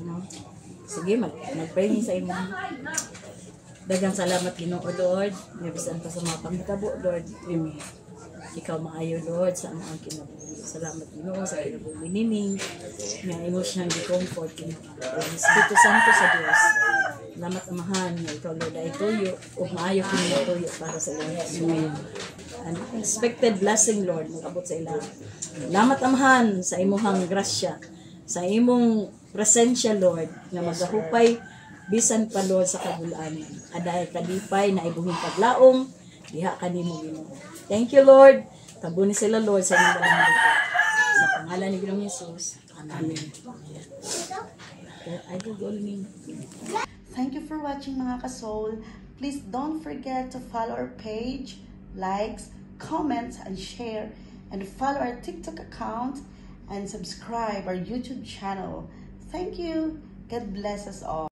No? Sige, mag-pray sa imo. Daghang salamat Ginoo Lord. Nabisan pa sa mga panghitabo Lord. Amen. Ikaw maayo Lord sa among kinabuhi. Salamat Ginoo sa kinabuhi nining nga emotional comfort Ginoo. Espiritu Santo sa Dios. Salamat amahan nga ikaw Lord ay tuyo o maayo kini tuyo para sa iyong Amen. Unexpected blessing Lord magabot sa ila. Salamat amahan sa imong grasya, sa imong presensya Lord nga magahupay bisan pa Lord sa kagulaan. Aday kadipay na ibuhing paglaom diha kanimo Ginoo. Thank you Lord. Kabuni sila Lord sa imong dalang sa pangalan ni Ginoong Hesus. Amen. I will go in. Thank you for watching mga ka-soul. Please don't forget to follow our page, likes, comments, and share, and follow our TikTok account and subscribe our YouTube channel. Thank you. God bless us all.